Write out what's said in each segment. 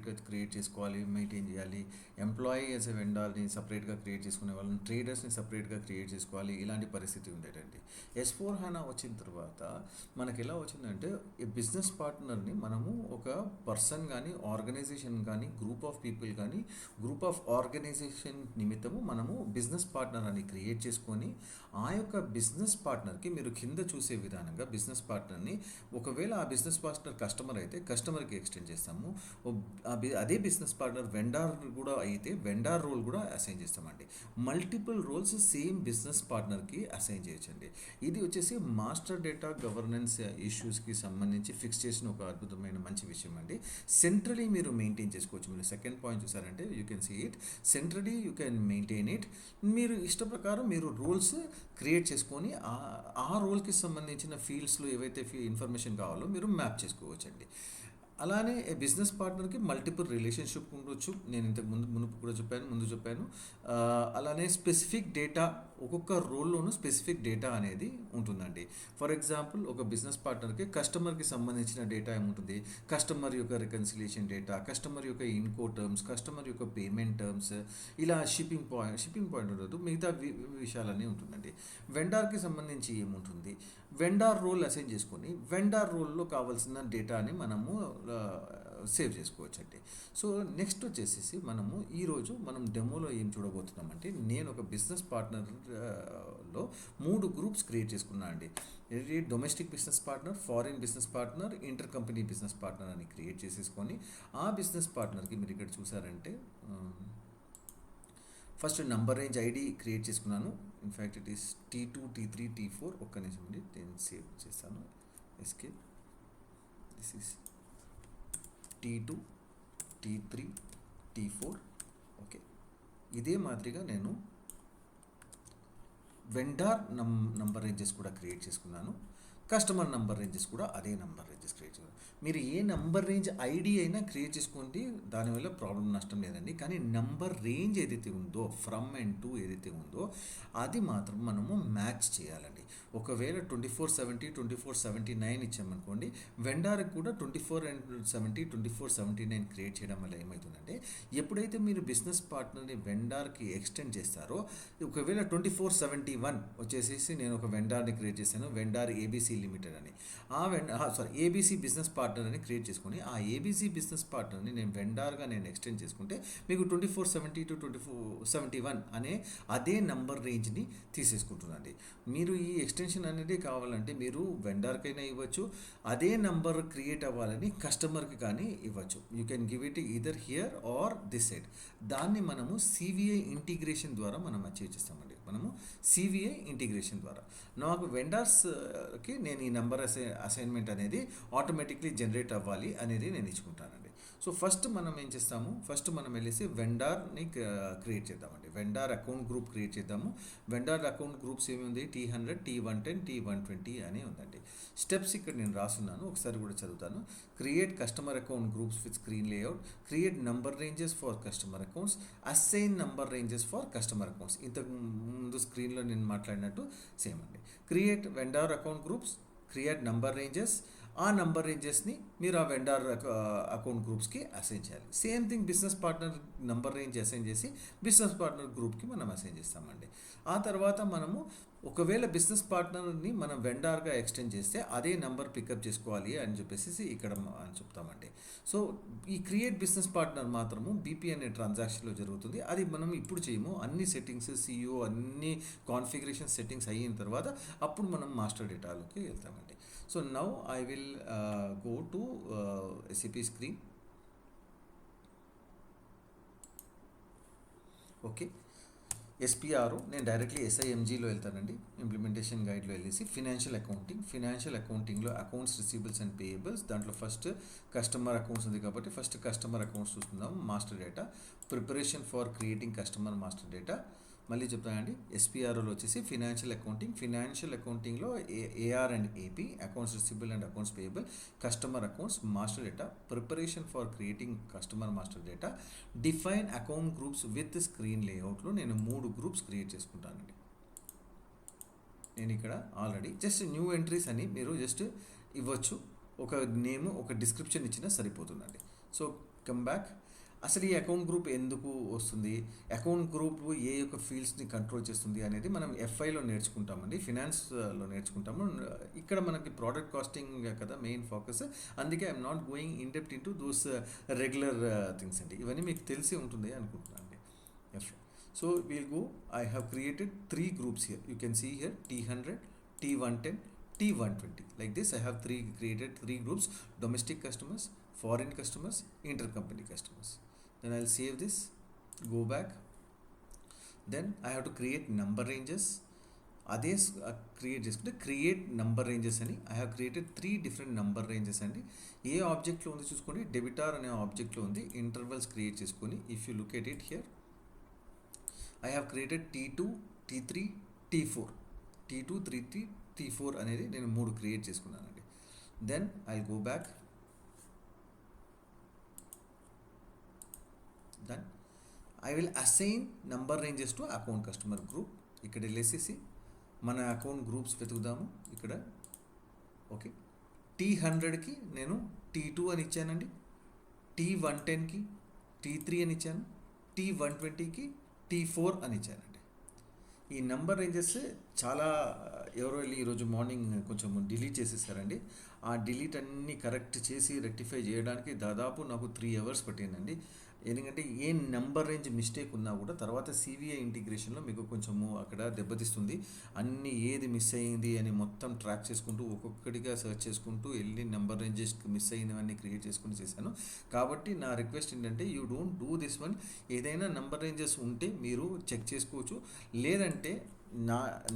సపరేట్గా క్రియేట్ చేసుకోవాలి, మెయింటైన్ చేయాలి. ఎంప్లాయీ యాజ్ ఎ వెండార్ని సపరేట్గా క్రియేట్ చేసుకునే వాళ్ళని, ట్రేడర్స్ని సపరేట్గా క్రియేట్ చేసుకోవాలి. ఇలాంటి పరిస్థితి ఉండేటండి. S/4HANA వచ్చిన తర్వాత మనకి ఎలా వచ్చిందంటే ఈ బిజినెస్ పార్ట్నర్ని మనము ఒక పర్సన్ కానీ, ఆర్గనైజేషన్ కానీ, గ్రూప్ ఆఫ్ పీపుల్ కానీ, గ్రూప్ ఆఫ్ ఆర్గనైజేషన్ నిమిత్తము మనము బిజినెస్ పార్ట్నర్ అని క్రియేట్ చేసుకొని ఆ యొక్క బిజినెస్ పార్ట్నర్కి మీరు కింద చూసే విధానంగా బిజినెస్ పార్ట్నర్ని, ఒకవేళ ఆ బిజినెస్ పార్ట్నర్ కస్టమర్ అయితే కస్టమర్కి ఎక్స్టెండ్ చేస్తాము. అదే బిజినెస్ పార్ట్నర్ వెండార్ కూడా అయితే వెండార్ రోల్ కూడా అసైన్ చేస్తామండి. మల్టిపుల్ రోల్స్ సేమ్ బిజినెస్ పార్ట్నర్కి అసైన్ చేయొచ్చండి. ఇది వచ్చేసి మాస్టర్ డేటా గవర్నెన్స్ ఇష్యూస్కి సంబంధించి ఫిక్స్ చేసిన ఒక అద్భుతమైన మంచి విషయం అండి. సెంట్రలీ మీరు మెయింటైన్ చేసుకోవచ్చు. మీరు సెకండ్ పాయింట్ చూసారంటే you can see it, centrally you can maintain it. మీరు ఇష్ట ప్రకారం మీరు రూల్స్ క్రియేట్ చేసుకొని ఆ రోల్కి సంబంధించిన ఫీల్డ్స్లో ఏవైతే ఇన్ఫర్మేషన్ కావాలో మీరు మ్యాప్ చేసుకోవచ్చండి. అలానే బిజినెస్ పార్ట్నర్కి మల్టిపుల్ రిలేషన్షిప్ ఉండొచ్చు. నేను ఇంతకు ముందు చెప్పాను. అలానే స్పెసిఫిక్ డేటా, ఒక్కొక్క రోల్లోనూ స్పెసిఫిక్ డేటా అనేది ఉంటుందండి. ఫర్ ఎగ్జాంపుల్ ఒక బిజినెస్ పార్ట్నర్కి కస్టమర్కి సంబంధించిన డేటా ఏముంటుంది, కస్టమర్ యొక్క రికన్సిలియేషన్ డేటా, కస్టమర్ యొక్క ఇన్కో టర్మ్స్, కస్టమర్ యొక్క పేమెంట్ టర్మ్స్, ఇలా షిప్పింగ్ పాయింట్ ఉండదు, మిగతా విషయాలన్నీ ఉంటుందండి. వెండార్కి సంబంధించి ఏముంటుంది, వెండార్ రోల్ అసైన్ చేసుకొని వెండార్ రోల్లో కావాల్సిన డేటాని మనము సేవ్ చేసుకోవచ్చండి. సో నెక్స్ట్ వచ్చేసి ఈరోజు మనం డెమోలో ఏం చూడబోతున్నామంటే, నేను ఒక బిజినెస్ పార్ట్నర్లో 3 గ్రూప్స్ క్రియేట్ చేసుకున్నాను అండి. Domestic business partner, foreign business partner, inter company business partner అని క్రియేట్ చేసేసుకొని ఆ బిజినెస్ పార్ట్నర్కి మీరు ఇక్కడ చూసారంటే first number range ID create చేసుకున్నాను. In fact it is T2, T3, T4. ఒక్క నిమిషం అండి, నేను సేవ్ చేస్తాను. Escape. This is T2, T3, T4. Okay, ఇదే మాదిరిగా నేను వెండార్ నంబర్ రేంజెస్ కూడా క్రియేట్ చేసుకున్నాను. కస్టమర్ నంబర్ రేంజెస్ కూడా అదే నంబర్ రేంజెస్ క్రియేట్ చేసుకున్నాను. మీరు ఏ నంబర్ రేంజ్ ఐడి అయినా క్రియేట్ చేసుకోండి, దానివల్ల ప్రాబ్లం నష్టం లేదండి. కానీ నంబర్ రేంజ్ ఏదైతే ఉందో, ఫ్రమ్ అండ్ టు ఏదైతే ఉందో అది మాత్రం మనము మ్యాచ్ చేయాలండి. ఒకవేళ 2470, 2479 ఇచ్చామనుకోండి, వెండార్కి కూడా 2470, 2479 క్రియేట్ చేయడం వల్ల ఏమవుతుందంటే, ఎప్పుడైతే మీరు బిజినెస్ పార్ట్నర్ని వెండార్కి ఎక్స్టెండ్ చేస్తారో, ఒకవేళ 2471 వచ్చేసేసి నేను ఒక వెండార్ని క్రియేట్ చేశాను, వెండార్ ఏబీసీ లిమిటెడ్ అని. ఏబీసీ బిజినెస్ పార్ట్నర్ అని క్రియేట్ చేసుకొని ఆ ఏబీసీ బిజినెస్ పార్ట్నర్ని నేను వెండార్గా ఎక్స్టెండ్ చేసుకుంటే మీకు 2470 to 2471 అనే అదే నంబర్ రేంజ్ని తీసేసుకుంటుందండి. మీరు ఈ ఎక్స్టెన్షన్ అనేది కావాలంటే మీరు వెండార్కైనా ఇవ్వచ్చు, అదే నంబర్ క్రియేట్ అవ్వాలని కస్టమర్కి కానీ ఇవ్వచ్చు. You can give it either here or this side. దాన్ని మనము సివిఐ ఇంటిగ్రేషన్ ద్వారా మనం అచీవ్ చేస్తామండి. సివిఐ ఇంటిగ్రేషన్ ద్వారా నాకు వెండర్స్కి నేను ఈ నెంబర్ అసైన్మెంట్ అనేది ఆటోమేటిక్లీ జనరేట్ అవ్వాలి అనేది నేను ఇచ్చుకుంటానండి. సో ఫస్ట్ మనం ఏం చేస్తాము, ఫస్ట్ మనం వెళ్ళేసి వెండార్ని క్రియేట్ చేద్దామండి. వెండార్ అకౌంట్ గ్రూప్ క్రియేట్ చేద్దాము. వెండార్ అకౌంట్ గ్రూప్స్ ఏమి ఉంది, T100, T110, T120 అని ఉందండి. స్టెప్స్ ఇక్కడ నేను రాస్తున్నాను, ఒకసారి కూడా చదువుతాను. Create customer account groups with screen layout, create number ranges for customer accounts, assign number ranges for customer accounts. ఇంతకు ముందు స్క్రీన్లో నేను మాట్లాడినట్టు సేమ్ అండి. Create vendor account groups, create number ranges, ఆ నంబర్ రేంజెస్ని మీరు ఆ వెండార్ అకౌంట్ గ్రూప్స్కి అసైన్ చేయాలి. Same thing business partner number range assign చేసి బిజినెస్ పార్ట్నర్ గ్రూప్కి మనం అసైన్ చేస్తామండి. ఆ తర్వాత మనము ఒకవేళ బిజినెస్ పార్ట్నర్ని మనం వెండార్గా ఎక్స్టెండ్ చేస్తే అదే నెంబర్ పికప్ చేసుకోవాలి అని చెప్పేసి ఇక్కడ అని చెప్తామండి. సో ఈ క్రియేట్ బిజినెస్ పార్ట్నర్ మాత్రము బీపీ అనే ట్రాన్సాక్షన్లో జరుగుతుంది. అది మనం ఇప్పుడు చేయము, అన్ని సెట్టింగ్స్ సిఇఓ అన్ని కాన్ఫిగరేషన్ సెట్టింగ్స్ అయిన తర్వాత అప్పుడు మనం మాస్టర్ డేటాలోకి వెళ్తామండి. So now I will go to SAP screen. Okay, SPRO నేను డైరెక్ట్లీ SIMGలో వెళ్తానండి. ఇంప్లిమెంటేషన్ గైడ్లో వెళ్ళేసి ఫినాన్షియల్ అకౌంటింగ్లో అకౌంట్స్ రిసీవబుల్స్ అండ్ పేయబుల్స్, దాంట్లో ఫస్ట్ కస్టమర్ అకౌంట్స్ ఉంది కాబట్టి ఫస్ట్ కస్టమర్ అకౌంట్స్ చూస్తున్నాం. Master data, preparation for creating customer master data. మళ్ళీ చెప్తానండి, SPROలో వచ్చేసి ఫినాన్షియల్ అకౌంటింగ్లో AR and AP, accounts receivable and accounts payable, customer accounts, master data, preparation for creating customer master data, define account groups with screen లేఅవుట్లో నేను 3 groups create చేసుకుంటానండి. నేను ఇక్కడ already just new entries అని మీరు జస్ట్ ఇవ్వచ్చు, ఒక నేమ్ ఒక డిస్క్రిప్షన్ ఇచ్చినా సరిపోతుందండి. So come back. అసలు ఈ అకౌంట్ గ్రూప్ ఎందుకు వస్తుంది, అకౌంట్ గ్రూప్ ఏ యొక్క ఫీల్డ్స్ని కంట్రోల్ చేస్తుంది అనేది మనం ఎఫ్ఐలో నేర్చుకుంటామండి, ఫినాన్స్లో నేర్చుకుంటాము. ఇక్కడ మనకి ప్రోడక్ట్ కాస్టింగ్ కదా మెయిన్ ఫోకస్. అందుకే I'm not going in depth into those regular things అండి. ఇవన్నీ మీకు తెలిసి ఉంటుంది అనుకుంటున్నాను అండి. FI. So we'll go, I have created 3 groups here. You can see here T100, T110, T120. Like this, I have created 3 groups: domestic customers, foreign customers, intercompany customers. Then I'll save this, go back. Then I have to create number ranges. అదే create చేసుకుంటే create number ranges అని I have created 3 different number ranges అండి. ఏ ఆబ్జెక్ట్లో ఉంది చూసుకోండి, డెబిటార్ అనే ఆబ్జెక్ట్లో ఉంది. Intervals create చేసుకొని if you look at it here, I have created T2, T3, T4. T2, T3, T4 అనేది నేను 3 క్రియేట్ చేసుకున్నానండి. Then I go back. Then I will assign number ranges to account customer group. ఇక్కడ వెళ్ళేసేసి మన account groups వెతుకుదాము ఇక్కడ. Okay, T100కి నేను T2 అని ఇచ్చానండి, T110కి T3 అని ఇచ్చాను, T120కి T4 అని ఇచ్చానండి. ఈ నంబర్ రేంజెస్ చాలా ఎవరో వెళ్ళి ఈరోజు మార్నింగ్ కొంచెం డిలీట్ చేసేసారండి. ఆ డిలీట్ అన్నీ కరెక్ట్ చేసి రెక్టిఫై చేయడానికి దాదాపు నాకు 3 hours పట్టిందండి. ఎందుకంటే ఏ నెంబర్ రేంజ్ మిస్టేక్ ఉన్నా కూడా తర్వాత సివిఐ ఇంటిగ్రేషన్లో మీకు కొంచెము అక్కడ దెబ్బతీస్తుంది. అన్నీ ఏది మిస్ అయ్యింది అని మొత్తం ట్రాక్ చేసుకుంటూ ఒక్కొక్కటిగా సెర్చ్ చేసుకుంటూ వెళ్ళి నెంబర్ రేంజెస్ మిస్ అయినవన్నీ క్రియేట్ చేసుకుని చేశాను. కాబట్టి నా రిక్వెస్ట్ ఏంటంటే you don't do this one. ఏదైనా నెంబర్ రేంజెస్ ఉంటే మీరు చెక్ చేసుకోవచ్చు. లేదంటే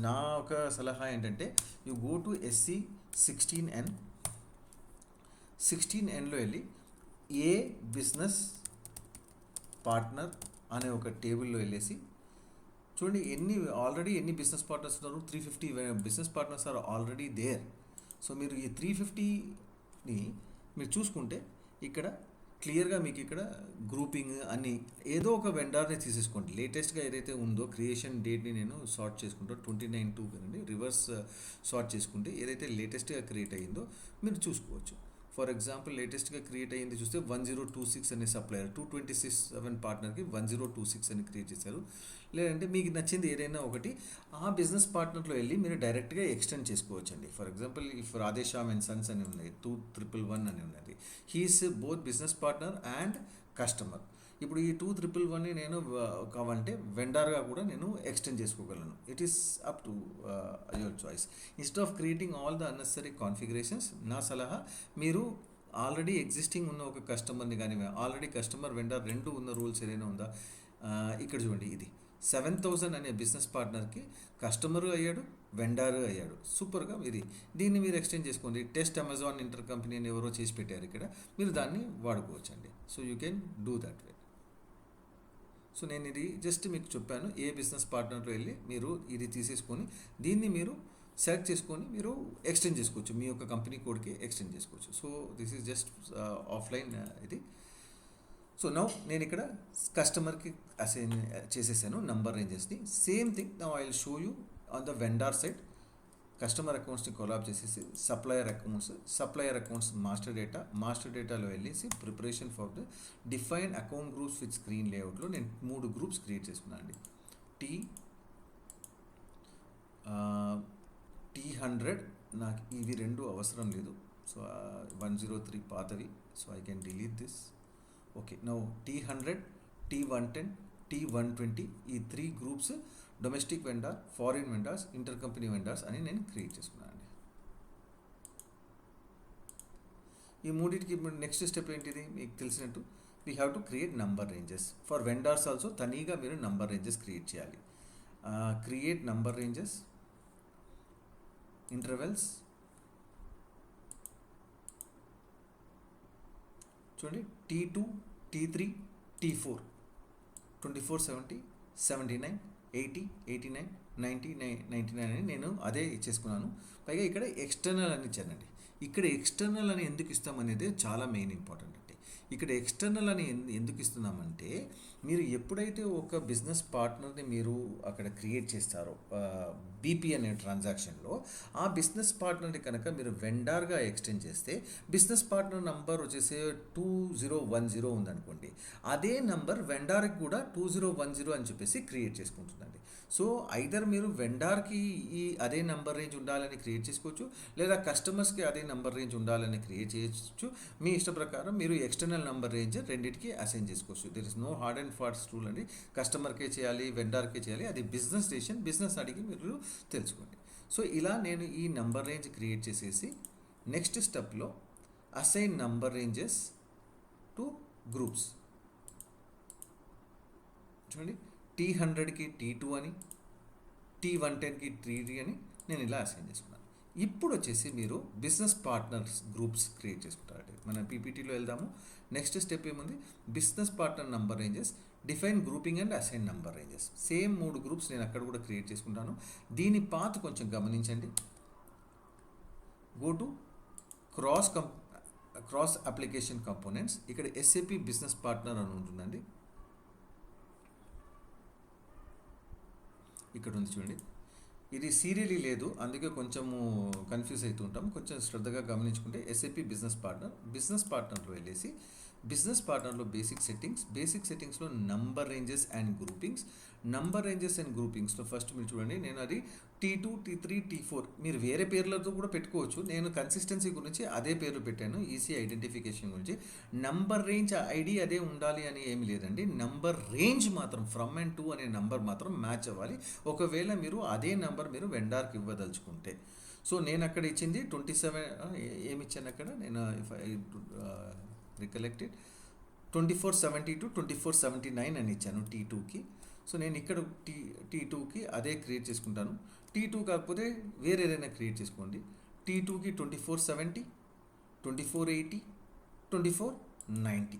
నా ఒక సలహా ఏంటంటే యూ గో టు SC16N. 16Nలో వెళ్ళి ఏ బిజినెస్ పార్ట్నర్ అనే ఒక టేబుల్లో వెళ్ళేసి చూడండి ఆల్రెడీ ఎన్ని బిజినెస్ పార్ట్నర్స్ ఉన్నారు. 350 business partners are already there. So మీరు ఈ 350ని మీరు చూసుకుంటే ఇక్కడ క్లియర్గా మీకు ఇక్కడ గ్రూపింగ్ అన్ని ఏదో ఒక వెండర్ని తీసేసుకోండి. లేటెస్ట్గా ఏదైతే ఉందో క్రియేషన్ డేట్ని నేను సార్ట్ చేసుకుంటాను 29/2 కదండి. రివర్స్ సార్ట్ చేసుకుంటే ఏదైతే లేటెస్ట్గా క్రియేట్ అయ్యిందో మీరు చూసుకోవచ్చు. ఫర్ ఎగ్జాంపుల్ లేటెస్ట్గా క్రియేట్ అయ్యింది చూస్తే 1026 అనే సప్లయర్ 227 పార్ట్నర్కి 1026 అని క్రియేట్ చేశారు. లేదంటే మీకు నచ్చింది ఏదైనా ఒకటి ఆ బిజినెస్ పార్ట్నర్లో వెళ్ళి మీరు డైరెక్ట్గా ఎక్స్టెండ్ చేసుకోవచ్చు అండి. For example if Radheshyam and sons అని ఉన్నాయి, 2111 అని ఉన్నది. He's both business partner and customer. ఇప్పుడు ఈ 2111ని నేను కావాలంటే వెండర్గా కూడా నేను ఎక్స్టెండ్ చేసుకోగలను. It is up to your choice. Instead of creating all the unnecessary configurations, నా సలహా మీరు ఆల్రెడీ ఎగ్జిస్టింగ్ ఉన్న ఒక కస్టమర్ని కానీ ఆల్రెడీ కస్టమర్ వెండర్ 2 ఉన్న రూల్స్ ఏదైనా ఉందా, ఇక్కడ చూడండి. ఇది 7000 అనే బిజినెస్ పార్ట్నర్కి కస్టమరు అయ్యాడు, వెండర్ అయ్యాడు. సూపర్గా దీన్ని మీరు ఎక్స్టెండ్ చేసుకోండి. టెస్ట్ అమెజాన్ ఇంటర్ కంపెనీ అని ఎవరో చేసి పెట్టారు ఇక్కడ, మీరు దాన్ని వాడుకోవచ్చు అండి. So you can do that way. So నేను ఇది జస్ట్ మీకు చెప్పాను. ఏ బిజినెస్ పార్ట్నర్లో వెళ్ళి మీరు ఇది తీసేసుకొని దీన్ని మీరు సెలెక్ట్ చేసుకొని మీరు ఎక్స్టెండ్ చేసుకోవచ్చు, మీ యొక్క కంపెనీ కోడ్కి ఎక్స్టెండ్ చేసుకోవచ్చు. So this is just offline ఇది. సో నౌ నేను ఇక్కడ కస్టమర్కి అసైన్ చేసేసాను నంబర్ రేంజెస్ని. Same thing now I will show you on the vendor side. Customer అకౌంట్స్ని కొలాబ్ చేసేసి సప్లయర్ అకౌంట్స్ మాస్టర్ డేటాలో వెళ్ళేసి preparation for the define account groups with screen లేఅవుట్లో నేను 3 గ్రూప్స్ క్రియేట్ చేసుకున్నాను అండి. T100 నాకు ఇవి 2 అవసరం లేదు. సో 103 పాతవి. So I can delete this. Okay, now T100, T110, T120 ఈ 3 groups domestic vendor, foreign vendors, inter company vendors అని నేను క్రియేట్ చేసుకున్నాను అండి. ఈ మూడింటికి నెక్స్ట్ స్టెప్ ఏంటిది మీకు తెలిసినట్టు, we have to create number ranges for vendors also. తనీగా మీరు నంబర్ రేంజెస్ క్రియేట్ చేయాలి. క్రియేట్ నంబర్ రేంజెస్, ఇంటర్వెల్స్ చూడండి. T2, T3, T4 2470, 79, 80, 89, 90, 99 అని నేను అదే ఇచ్చేసుకున్నాను. పైగా ఇక్కడ ఎక్స్టర్నల్ అని ఇచ్చానండి. ఇక్కడ ఎక్స్టర్నల్ అని ఎందుకు ఇస్తామనేది చాలా మెయిన్ ఇంపార్టెంట్ అండి. ఇక్కడ ఎక్స్టర్నల్ అని ఎందుకు ఇస్తున్నామంటే, మీరు ఎప్పుడైతే ఒక బిజినెస్ పార్ట్నర్ని మీరు అక్కడ క్రియేట్ చేస్తారో బీపీ అనే ట్రాన్సాక్షన్లో, ఆ బిజినెస్ పార్ట్నర్ని కనుక మీరు వెండార్గా ఎక్స్టెండ్ చేస్తే, బిజినెస్ పార్ట్నర్ నంబర్ వచ్చేసి 2010 ఉందనుకోండి, అదే నంబర్ వెండార్కి కూడా 2010 అని చెప్పేసి క్రియేట్ చేసుకుంటుందండి. సో ఐదర్ మీరు వెండార్కి ఈ అదే నంబర్ రేంజ్ ఉండాలని క్రియేట్ చేసుకోవచ్చు, లేదా కస్టమర్స్కి అదే నంబర్ రేంజ్ ఉండాలని క్రియేట్ చేయొచ్చు. మీ ఇష్ట ప్రకారం మీరు ఎక్స్టర్నల్ నంబర్ రేంజ్ రెండింటికి అసైన్ చేసుకోవచ్చు. There is no hard and fast rule అండి. కస్టమర్కే చేయాలి, వెండార్కే చేయాలి, అది బిజినెస్ డెసిషన్, బిజినెస్ అడిగి మీరు తెలుసుకోండి. సో ఇలా నేను ఈ నంబర్ రేంజ్ క్రియేట్ చేసేసి నెక్స్ట్ స్టెప్లో assign number ranges to groups. చూడండి, T100కి T2 అని, T110కి T3 అని నేను ఇలా అసైన్ చేసుకున్నాను. ఇప్పుడు వచ్చేసి మీరు బిజినెస్ పార్ట్నర్స్ గ్రూప్స్ క్రియేట్ చేసుకుంటారండి. మనం పీపీటీలో వెళ్దాము. నెక్స్ట్ స్టెప్ ఏముంది, business partner number ranges, define grouping and assign number ranges. Same 3 groups నేను అక్కడ కూడా క్రియేట్ చేసుకుంటాను. దీని పాత్ కొంచెం గమనించండి. Go to cross application components. ఇక్కడ SAP బిజినెస్ పార్ట్నర్ అని ఉంటుందండి. ఇక్కడ ఉంది చూడండి, ఇది సీరియలీ లేదు, అందుకే కొంచెము కన్ఫ్యూజ్ అవుతూ ఉంటాం. కొంచెం శ్రద్ధగా గమనించుకుంటే SAP బిజినెస్ పార్ట్నర్లో వెళ్ళేసి, బిజినెస్ పార్ట్నర్లో బేసిక్ సెట్టింగ్స్లో నంబర్ రేంజెస్ అండ్ గ్రూపింగ్స్లో ఫస్ట్ మీరు చూడండి, నేను అది T2, T3, T4 మీరు వేరే పేర్లతో కూడా పెట్టుకోవచ్చు. నేను కన్సిస్టెన్సీ గురించి అదే పేర్లు పెట్టాను, ఈజీ ఐడెంటిఫికేషన్ గురించి. నంబర్ రేంజ్ ఐడి అదే ఉండాలి అని ఏమి లేదండి. నంబర్ రేంజ్ మాత్రం ఫ్రమ్ అండ్ టు అనే నంబర్ మాత్రం మ్యాచ్ అవ్వాలి. ఒకవేళ మీరు అదే నంబర్ మీరు వెండార్కి ఇవ్వదలుచుకుంటే. సో నేను అక్కడ ఇచ్చింది 27, ఏమి ఇచ్చాను అక్కడ నేను, ఇఫ్ ఐ రికలెక్టెడ్ 2470 to 2479 అని ఇచ్చాను T2కి. సో నేను ఇక్కడ T2కి అదే క్రియేట్ చేసుకుంటాను. T2 కాకపోతే వేరే ఏదైనా క్రియేట్ చేసుకోండి. T2కి 2470, 2480, 2490.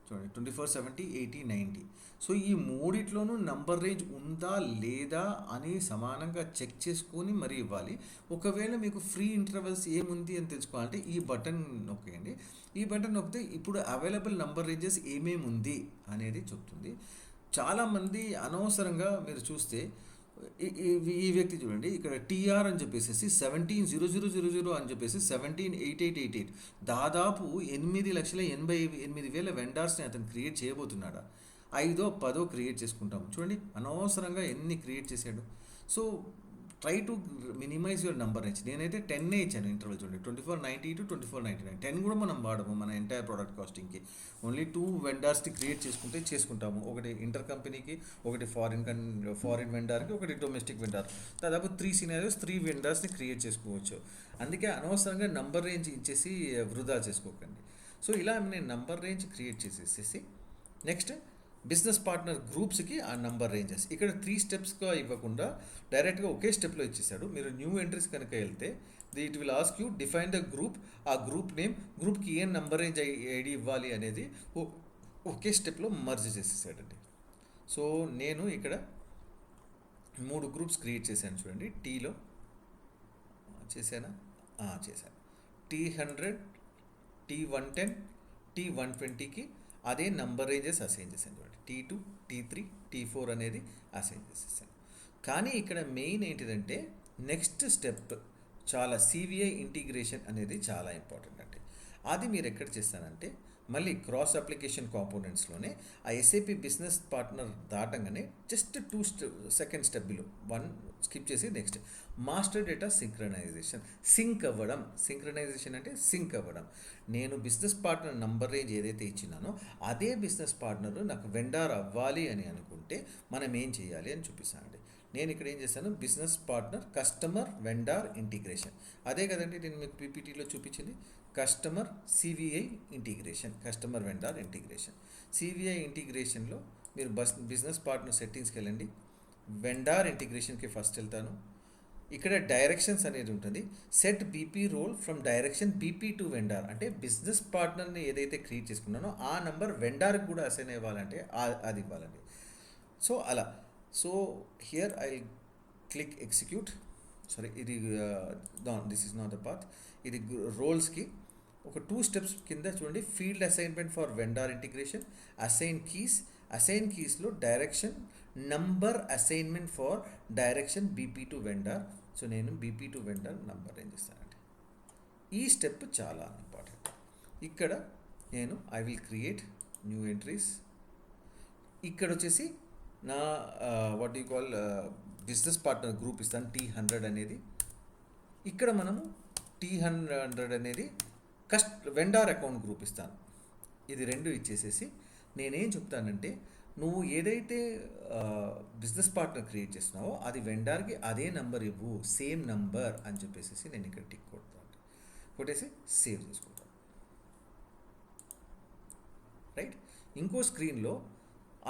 చూడండి, 2470, 80, 90. సో ఈ మూడిట్లోనూ నంబర్ రేంజ్ ఉందా లేదా అని సమానంగా చెక్ చేసుకొని మరీ ఇవ్వాలి. ఒకవేళ మీకు ఫ్రీ ఇంటర్వెల్స్ ఏముంది అని తెలుసుకోవాలంటే ఈ బటన్ నొక్కేయండి. ఈ బటన్ నొక్కితే ఇప్పుడు అవైలబుల్ నంబర్ రేంజెస్ ఏమేమి ఉంది అనేది చెప్తుంది. చాలామంది అనవసరంగా మీరు చూస్తే ఈ వ్యక్తి చూడండి, ఇక్కడ TR అని చెప్పేసి 170000 అని చెప్పేసి 178888, దాదాపు 8,88,000 వెండార్స్ని అతను క్రియేట్ చేయబోతున్నాడా? 5ో 10ో క్రియేట్ చేసుకుంటాం. చూడండి అనవసరంగా ఎన్ని క్రియేట్ చేశాడు. So try to minimise your number range. నేనైతే 10 ఇచ్చాను ఇంటర్వల్. చూడండి, 2490 to 2499. 10 కూడా మనం వాడము మన ఎంటైర్ ప్రోడక్ట్ కాస్టింగ్కి. ఓన్లీ 2 వెండర్స్ని క్రియేట్ చేసుకుంటాము. ఒకటి ఇంటర్ కంపెనీకి, ఒకటి ఫారిన్ వెండర్కి, ఒకటి డొమెస్టిక్ వెండర్. దాదాపు 3 సినారియోస్ 3 వెండర్స్ని క్రియేట్ చేసుకోవచ్చు. అందుకే అనవసరంగా నంబర్ రేంజ్ ఇచ్చేసి వృధా చేసుకోకండి. సో ఇలా నేను నంబర్ రేంజ్ క్రియేట్ చేసేసి నెక్స్ట్ బిజినెస్ పార్ట్నర్ గ్రూప్స్కి ఆ నంబర్ రేంజెస్ ఇక్కడ 3 స్టెప్స్గా ఇవ్వకుండా డైరెక్ట్గా ఒకే స్టెప్లో ఇచ్చేసాడు. మీరు న్యూ ఎంట్రీస్ కనుక వెళ్తే it will ask you define the group, ఆ గ్రూప్ నేమ్, గ్రూప్కి ఏ నంబర్ రేంజ్ ఐడి ఇవ్వాలి అనేది ఒకే స్టెప్లో మర్జ్ చేసేసాడండి. సో నేను ఇక్కడ 3 గ్రూప్స్ క్రియేట్ చేశాను. చూడండి, టీలో చేశాను. T100, T110, T120కి అదే నంబర్ రేంజెస్ అసైన్ చేశాను. చూడండి, T2, T3, T4 అనేది అసైన్ చేసేసాను. కానీ ఇక్కడ మెయిన్ ఏంటిదంటే నెక్స్ట్ స్టెప్ చాలా CVI ఇంటిగ్రేషన్ అనేది చాలా ఇంపార్టెంట్ అండి. అది మీరు ఎక్కడ చేస్తానంటే మళ్ళీ క్రాస్ అప్లికేషన్ కాంపోనెంట్స్లోనే ఆ SAP బిజినెస్ పార్ట్నర్ దాటంగానే just 2 second step below 1 skip చేసి next master data synchronization. Synchronization అంటే సింక్ అవ్వడం. నేను బిజినెస్ పార్ట్నర్ నంబర్ రేంజ్ ఏదైతే ఇచ్చినానో అదే బిజినెస్ పార్ట్నర్ నాకు వెండార్ అవ్వాలి అని అనుకుంటే మనం ఏం చేయాలి అని చూపిస్తానండి. నేను ఇక్కడ ఏం చేశాను, business partner customer vendor integration. అదే కదండి నేను మీకు PPTలో చూపించింది. Customer CVI integration, customer vendor integration. CVI ఇంటిగ్రేషన్లో మీరు బిజినెస్ పార్ట్నర్ సెట్టింగ్స్కి వెళ్ళండి. వెండార్ ఇంటిగ్రేషన్కి ఫస్ట్ వెళ్తాను. ఇక్కడ డైరెక్షన్స్ అనేది ఉంటుంది. Set BP role from direction BP to vendor. అంటే బిజినెస్ పార్ట్నర్ని ఏదైతే క్రియేట్ చేసుకున్నానో ఆ నంబర్ వెండార్కి కూడా అసైన్ ఇవ్వాలంటే అది ఇవ్వాలండి. సో అలా. So here I click execute. Sorry, ఇది this is not the path. ఇది రోల్స్కి ఒక 2 స్టెప్స్ కింద చూడండి, field assignment for vendor integration, assign కీస్లో direction number assignment for direction BP to vendor. So నేను బీపీ టు వెండార్ నంబర్ ఏం చేస్తానండి, ఈ స్టెప్ చాలా ఇంపార్టెంట్. ఇక్కడ నేను I will create new entries. ఇక్కడ వచ్చేసి నా what you call business partner group ఇస్తాను T100 అనేది. ఇక్కడ మనము T100 అనేది వెండార్ అకౌంట్ గ్రూప్ ఇస్తాను. ఇది రెండు ఇచ్చేసేసి నేనేం చెప్తానంటే, నువ్వు ఏదైతే బిజినెస్ పార్ట్నర్ క్రియేట్ చేస్తున్నావో అది వెండార్కి అదే నంబర్ ఇవ్వు, సేమ్ నంబర్ అని చెప్పేసి నేను ఇక్కడ టిక్ కొడతాను, కొట్టేసి సేవ్ చేసుకుంటాను. రైట్. ఇంకో స్క్రీన్లో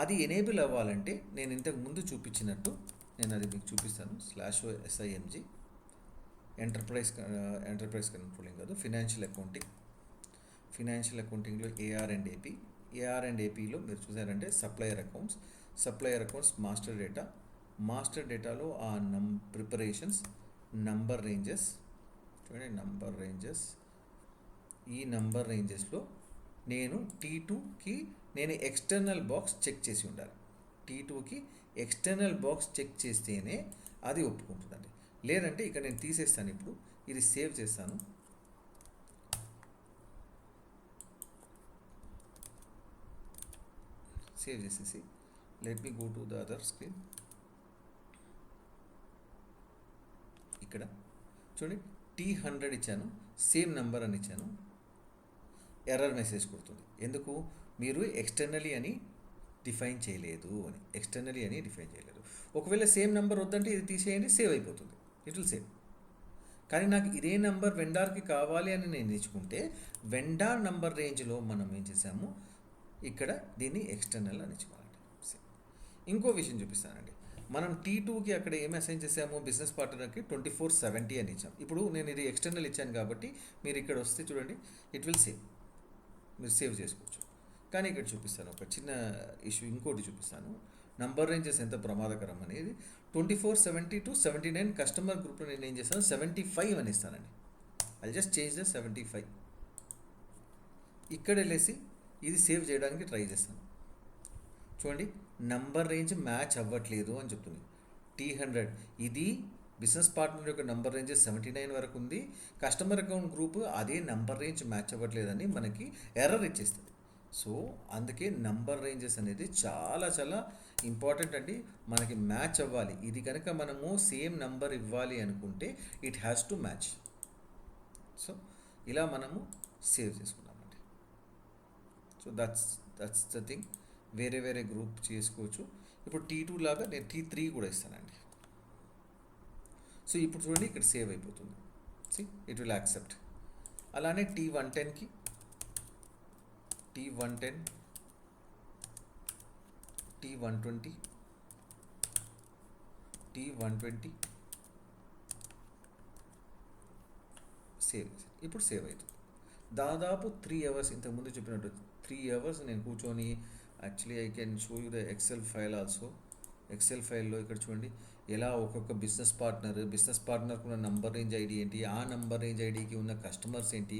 అది ఎనేబుల్ అవ్వాలంటే నేను ఇంతకు ముందు చూపించినట్టు నేను అది మీకు చూపిస్తాను. /SIMG ఎంటర్ప్రైజ్ కంట్రోలింగ్ కాదు, ఫినాన్షియల్ అకౌంటింగ్లో AR అండ్ APలో మీరు చూసారంటే సప్లయర్ అకౌంట్స్ మాస్టర్ డేటాలో ఆ ప్రిపరేషన్స్, నంబర్ రేంజెస్ చూడండి, ఈ నంబర్ రేంజెస్లో నేను T2కి నేను ఎక్స్టర్నల్ బాక్స్ చెక్ చేసి ఉండాలి. T2కి ఎక్స్టర్నల్ బాక్స్ చెక్ చేస్తేనే అది ఒప్పుకుంటుందండి. లేదంటే ఇక్కడ నేను తీసేస్తాను. ఇప్పుడు ఇది సేవ్ చేస్తాను. సేవ్ చేసేసి let me go to the other screen. ఇక్కడ చూడండి, T100 ఇచ్చాను, సేమ్ నెంబర్ అని ఇచ్చాను, ఎర్రర్ మెసేజ్ కొడుతుంది. ఎందుకు? మీరు ఎక్స్టర్నలీ అని డిఫైన్ చేయలేదు అని. ఒకవేళ సేమ్ నెంబర్ వద్దంటే ఇది తీసేయండి, సేవ్ అయిపోతుంది, ఇట్ విల్ సేవ్. కానీ నాకు ఇదే నెంబర్ వెండార్కి కావాలి అని నేను ఎంచుకుంటే వెండార్ నంబర్ రేంజ్లో మనం ఏం చేసాము, ఇక్కడ దీన్ని ఎక్స్టర్నల్ అని ఇచ్చుకోవాలండి. ఇంకో విషయం చూపిస్తానండి. మనం T2కి అక్కడ ఏమి అసైన్ చేసాము, బిజినెస్ పార్ట్నర్కి 2470 అని ఇచ్చాము. ఇప్పుడు నేను ఇది ఎక్స్టర్నల్ ఇచ్చాను కాబట్టి మీరు ఇక్కడ వస్తే చూడండి, ఇట్ విల్ సేవ్, మీరు సేవ్ చేసుకోవచ్చు. కానీ ఇక్కడ చూపిస్తాను ఒక చిన్న ఇష్యూ, ఇంకోటి చూపిస్తాను. నంబర్ రేంజెస్ ఎంత ప్రమాదకరం అనేది. 2470 to 79 కస్టమర్ గ్రూప్లో నేను ఏం చేస్తాను, 75 అని ఇస్తానండి. I just change the 75. ఇక్కడ వెళ్ళేసి ఇది సేవ్ చేయడానికి ట్రై చేస్తాను. చూడండి, నంబర్ రేంజ్ మ్యాచ్ అవ్వట్లేదు అని చెప్తుంది. T100 ఇది బిజినెస్ పార్ట్నర్ యొక్క నంబర్ రేంజ్ 79 వరకు ఉంది, కస్టమర్ అకౌంట్ గ్రూప్ అదే నంబర్ రేంజ్ మ్యాచ్ అవ్వట్లేదని మనకి ఎర్రర్ ఇచ్చేస్తుంది. సో అందుకే నంబర్ రేంజెస్ అనేది చాలా చాలా ఇంపార్టెంట్ అండి. మనకి మ్యాచ్ అవ్వాలి. ఇది కనుక మనము సేమ్ నంబర్ ఇవ్వాలి అనుకుంటే it has to match. So ఇలా మనము సేవ్ చేసుకున్నామండి. So that's the thing. వేరే గ్రూప్ చేసుకోవచ్చు. ఇప్పుడు T2 లాగా నేను T3 కూడా ఇస్తానండి. సో ఇప్పుడు చూడండి, ఇక్కడ సేవ్ అయిపోతుంది. See it will accept. అలానే T110కి T110, T120, సేవ్. ఇప్పుడు సేవ్ అవుతుంది. దాదాపు 3 hours, ఇంతకుముందు చెప్పినట్టు 3 hours నేను కూర్చొని, actually I can show you the Excel file also. Excel ఫైల్లో ఇక్కడ చూడండి, ఎలా ఒక్కొక్క బిజినెస్ పార్ట్నర్కి ఉన్న నంబర్ రేంజ్ ఐడి ఏంటి, ఆ నంబర్ రేంజ్ ఐడికి ఉన్న కస్టమర్స్ ఏంటి,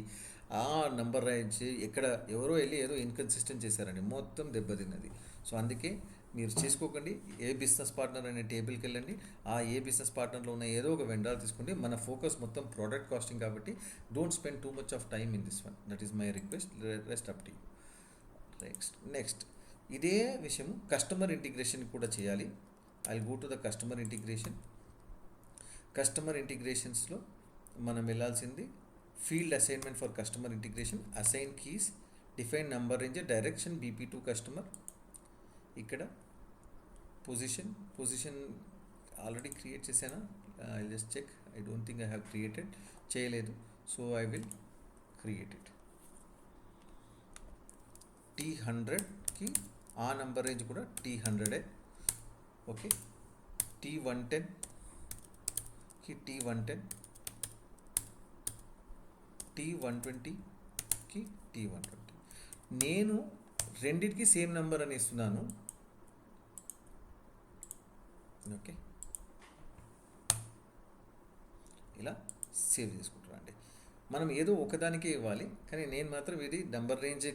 ఆ నంబర్ రేంజ్ ఎక్కడ ఎవరో వెళ్ళి ఏదో ఇన్కన్సిస్టెంట్ చేశారండి, మొత్తం దెబ్బతిన్నది. సో అందుకే మీరు చేసుకోకండి. ఏ బిజినెస్ పార్ట్నర్ అనే టేబుల్కి వెళ్ళండి, ఆ ఏ బిజినెస్ పార్ట్నర్లో ఉన్న ఏదో ఒక వెండర్ తీసుకోండి. మన ఫోకస్ మొత్తం ప్రోడక్ట్ కాస్టింగ్ కాబట్టి don't spend too much of time in this one. That is my request. Rest up to you. Next ఇదే విషయం కస్టమర్ ఇంటిగ్రేషన్ కూడా చేయాలి. I will go to the customer ఇంటిగ్రేషన్స్లో మనం వెళ్ళాల్సింది field assignment for customer integration, assign keys, define number range, direction BP2 customer. ఇక్కడ position already create చేశానా, I just check. I don't think I have created, చేయలేదు. So I will create it. T100కి ఆ number range కూడా T100. Okay. T110కి T110, T120కి T120. నేను రెండింటికి సేమ్ నెంబర్ అని ఇస్తున్నాను. ఓకే, ఇలా సేవ్ చేసుకుంటారా అండి. మనం ఏదో ఒకదానికే ఇవ్వాలి, కానీ నేను మాత్రం ఇది నంబర్ రేంజ్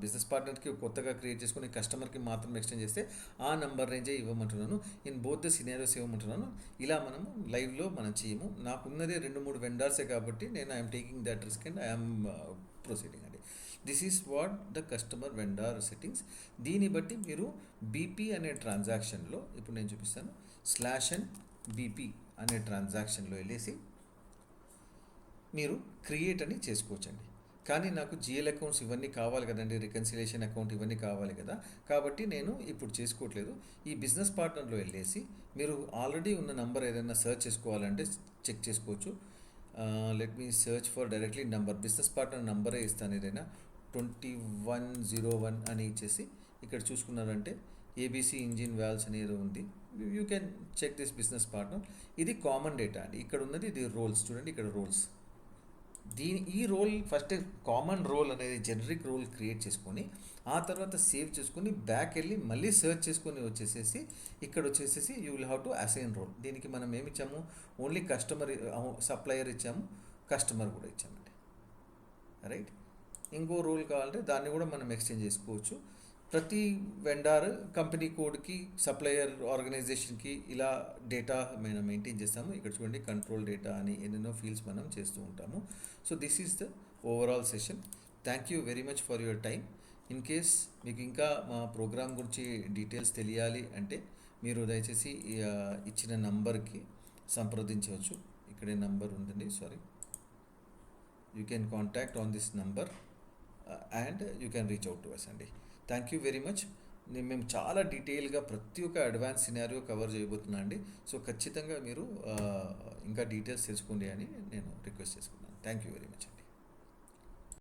బిజినెస్ పార్ట్నర్కి కొత్తగా క్రియేట్ చేసుకుని కస్టమర్కి మాత్రం ఎక్స్టెండ్ చేస్తే ఆ నంబర్ రేంజే ఇవ్వమంటున్నాను. ఇన్ బోత్ ద సినారియోస్ ఇవ్వమంటున్నాను. ఇలా మనము లైవ్లో మనం చేయము. నాకున్నదే 2-3 వెండర్సే కాబట్టి నేను I'm taking that risk and I'm proceeding అండి. This is what the customer vendor settings. దీన్ని బట్టి మీరు బీపీ అనే ట్రాన్సాక్షన్లో ఇప్పుడు నేను చూపిస్తాను. /bp అనే ట్రాన్సాక్షన్లో వెళ్ళేసి మీరు క్రియేట్ అని చేసుకోవచ్చండి. కానీ నాకు జిఎల్ అకౌంట్స్ ఇవన్నీ కావాలి కదండి, రికన్సిలేషన్ అకౌంట్ ఇవన్నీ కావాలి కదా, కాబట్టి నేను ఇప్పుడు చేసుకోవట్లేదు. ఈ బిజినెస్ పార్ట్నర్లో వెళ్ళేసి మీరు ఆల్రెడీ ఉన్న నంబర్ ఏదైనా సెర్చ్ చేసుకోవాలంటే చెక్ చేసుకోవచ్చు. Let me search for directly number, business partner నంబరే ఇస్తాను. ఏదైనా 2101 అని ఇచ్చేసి ఇక్కడ చూసుకున్నారంటే ఏబీసీ ఇంజిన్ వాల్వ్స్ అనేది ఉంది. You can check this business partner. ఇది కామన్ డేటా అండి. ఇక్కడ ఉన్నది ఇది రోల్స్, చూడండి ఇక్కడ రోల్స్. ఈ రోల్ ఫస్ట్ కామన్ రోల్ అనేది జనరిక్ రోల్ క్రియేట్ చేసుకొని ఆ తర్వాత సేవ్ చేసుకొని బ్యాక్ వెళ్ళి మళ్ళీ సెర్చ్ చేసుకొని వచ్చేసేసి ఇక్కడ వచ్చేసేసి you will have to assign role. దీనికి మనం ఏమి ఇచ్చాము, ఓన్లీ కస్టమర్ సప్లయర్ ఇచ్చాము, కస్టమర్ కూడా ఇచ్చామండి. రైట్. ఇంకో రోల్ కావాలంటే దాన్ని కూడా మనం ఎక్స్చేంజ్ చేసుకోవచ్చు. ప్రతి వెండార్ కంపెనీ కోడ్కి సప్లయర్ ఆర్గనైజేషన్కి ఇలా డేటా మనం మెయింటైన్ చేస్తాము. ఇక్కడ చూడండి కంట్రోల్ డేటా అని ఎన్నెన్నో ఫీల్డ్స్ మనం చేస్తూ ఉంటాము. So this is the overall session. Thank you very much for your time. In case మీకు ఇంకా మా ప్రోగ్రామ్ గురించి డీటెయిల్స్ తెలియాలి అంటే మీరు దయచేసి ఇచ్చిన నంబర్కి సంప్రదించవచ్చు. ఇక్కడే నంబర్ ఉందండి, sorry. You can contact on this number and you can reach out to us అండి. Thank you very much. మేము చాలా డీటెయిల్గా ప్రతి ఒక్క అడ్వాన్స్ సినారియో కవర్ చేయబోతున్నా అండి. సో ఖచ్చితంగా మీరు ఇంకా డీటెయిల్స్ తెలుసుకోండి అని నేను రిక్వెస్ట్ చేసుకున్నాను. Thank you very much.